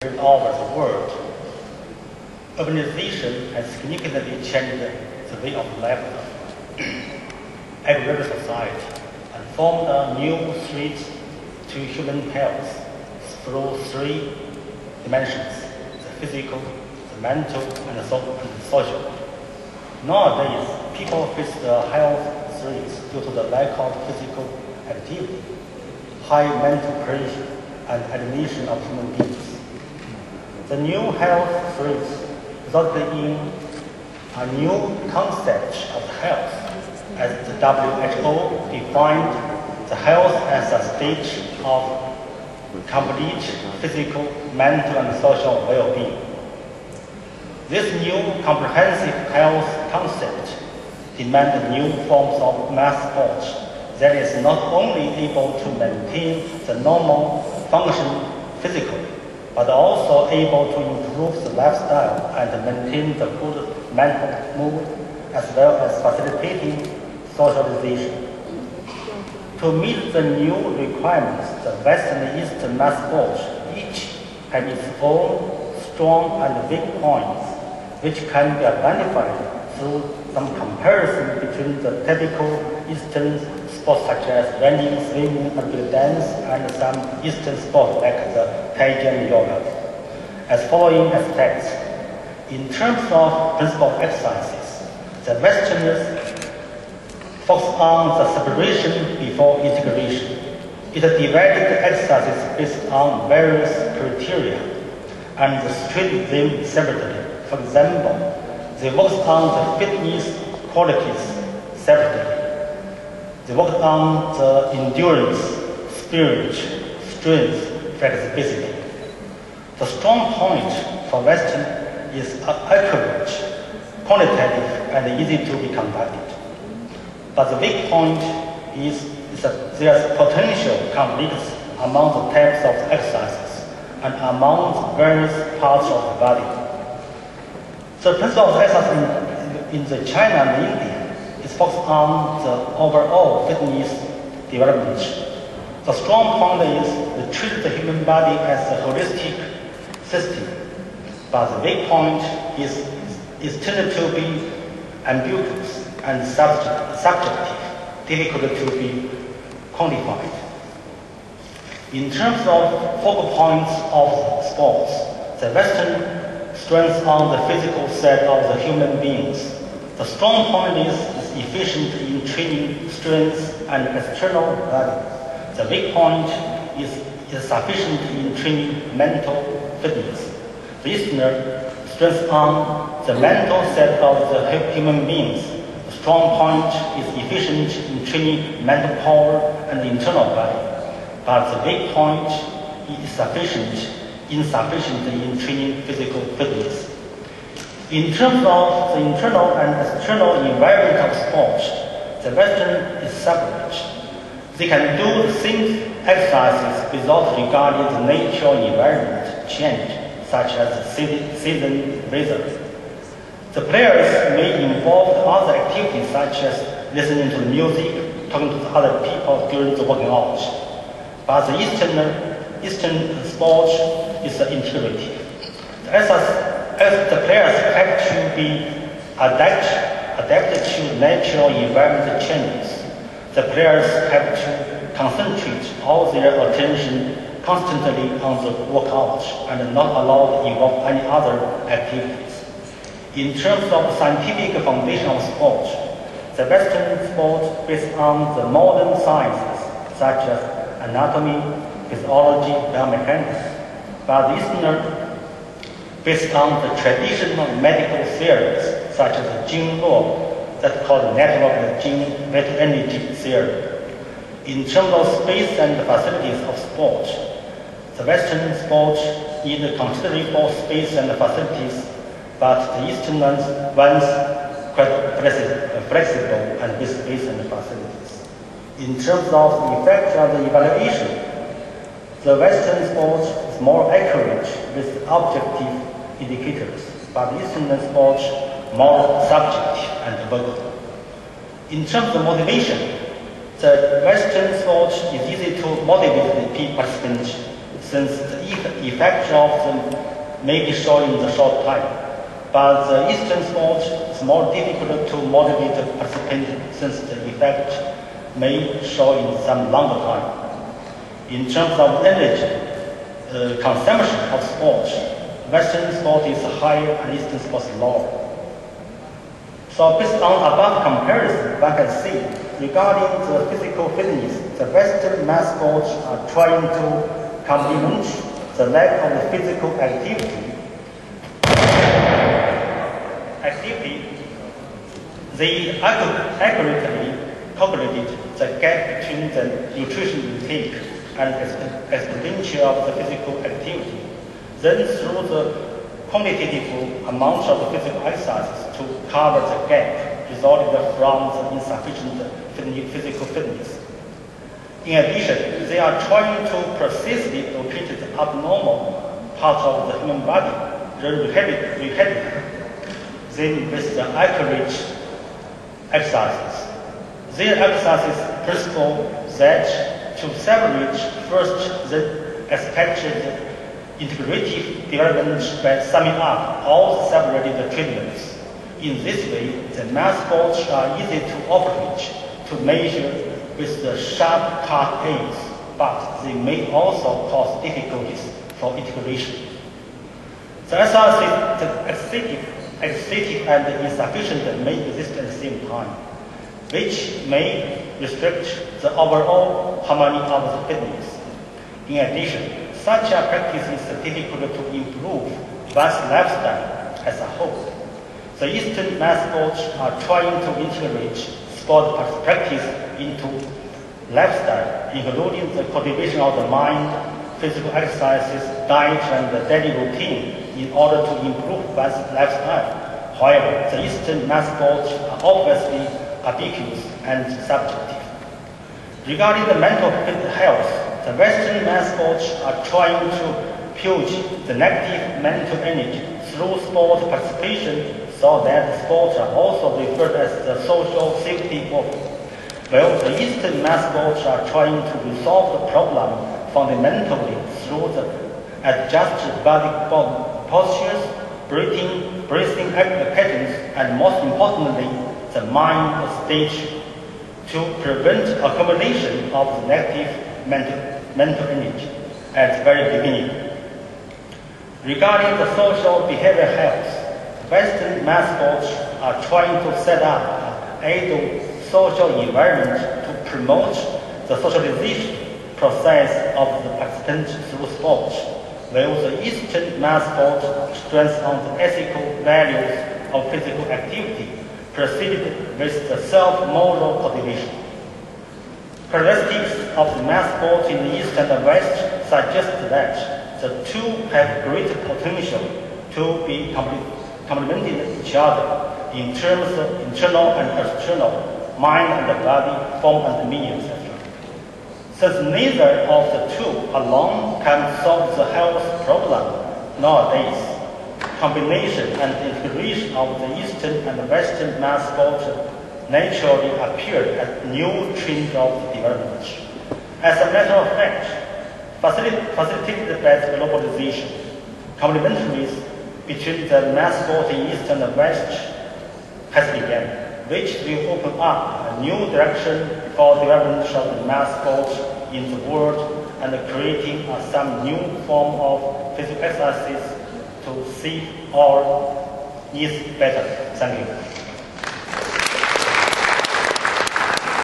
all over the world. Urbanization has significantly changed the way of life of every society and formed a new threat to human health through three dimensions: the physical, the mental, and the social. Nowadays, people face the health threats due to the lack of physical activity, high mental pressure, and alienation of human beings. The new health threats resulted in a new concept of health, as the WHO defined the health as a state of complete physical, mental, and social well-being. This new comprehensive health concept demands new forms of mass sport that is not only able to maintain the normal function physically, but also able to improve the lifestyle and maintain the good mental mood, as well as facilitating socialization. To meet the new requirements, the Western and Eastern mass sports each have its own strong and weak points, which can be identified through some comparison between the typical Eastern sports such as running, swimming, and break dance, and some Eastern sports like the Taijin yoga, as following aspects. In terms of principal exercises, the Westerners focus on the separation before integration. It divided the exercises based on various criteria and treated them separately. For example, they worked on the fitness qualities separately. They worked on the endurance, spirit, strength, flexibility. The strong point for Western is accurate, quantitative, and easy to be conducted. But the weak point is that there is potential conflicts among the types of exercises and among the various parts of the body. The principle of exercise in the China and India is focused on the overall fitness development. The strong point is to treat the human body as a holistic system, but the weak point is tended to be ambiguous and subjective, difficult to be quantified. In terms of focal points of sports, the Western strengths on the physical side of the human beings. The strong point is efficient in training strength and external body. The weak point is sufficient in training mental fitness. The Easterner strengths on the mental side of the human beings. The strong point is efficient in training mental power and internal body, but the weak point is insufficient in training physical fitness. In terms of the internal and external environment of sports, the Western is separate. They can do the same exercises without regarding the natural environment change, such as season weather. The players may involve other activities such as listening to music, talking to other people during the working out. But the Eastern sport is integrative. The players have to be adapted to natural environment changes. The players have to concentrate all their attention constantly on the workout and not allowed to involve any other activities. In terms of scientific foundation of sport, the Western sport based on the modern sciences such as anatomy, physiology, biomechanics, but the Easterner based on the traditional medical theories such as the gene law that's called network of gene vital energy theory. In terms of space and facilities of sport, the Western sport need considerable space and facilities, but the Eastern ones quite flexible and with space and facilities. In terms of the effect of the evaluation, the Western sport is more accurate with objective indicators, but the Eastern sport more subjective and verbal. In terms of motivation, the Western sport is easy to motivate the participants since the effect of them may be shown in the short time, but the Eastern sport is more difficult to motivate participants since the effect may show in some longer time. In terms of energy consumption of sport, Western sport is higher and Eastern sport is lower. So based on above comparison, one can see regarding the physical fitness, the Western mass sports are trying to complement the lack of the physical activity. They accurately calculated the gap between the nutrition intake and expenditure of the physical activity. Then through the quantitative amount of physical exercises to cover the gap resulted from the insufficient physical fitness. In addition, they are trying to precisely locate the abnormal part of the human body, then rehabilitate them with the accurate exercises. Their exercises principle that to separate first the expected integrative development by summing up all the separated treatments. In this way, the mass sports are easy to operate, to measure with the sharp cut aims, but they may also cause difficulties for integration. The excessive and insufficient may exist at the same time, which may restrict the overall harmony of the fitness. In addition, such a practice is difficult to improve one's lifestyle as a whole. The Eastern mass sports are trying to integrate sport practice into lifestyle, including the cultivation of the mind, physical exercises, diet, and the daily routine in order to improve one's lifestyle. However, the Eastern mass sports are obviously ambiguous and subjective. Regarding the mental health, the Western mass sports are trying to purge the negative mental energy through sport participation so that sports are also referred as the social safety valve. While the Eastern mass sports are trying to resolve the problem fundamentally through the adjusted body postures, breathing patterns, and most importantly, the mind stage to prevent accumulation of the negative mental energy at the very beginning. Regarding the social behavioral health, Western mass sports are trying to set up an ideal social environment to promote the socialization process of the participants through sport, while the Eastern mass sports stress on the ethical values of physical activity preceded with the self-moral cultivation. Characteristics of the mass sports in the East and the West suggest that the two have great potential to be complementing each other in terms of internal and external, mind and body, form and meaning, etc. Since neither of the two alone can solve the health problem nowadays, combination and integration of the Eastern and Western mass sports naturally appeared as new trends of development. As a matter of fact, facilitated by globalization, complementaries between the mass sport in East and West has begun, which will open up a new direction for development of the mass sport in the world and creating some new form of physical exercises to see our needs better. Thank you.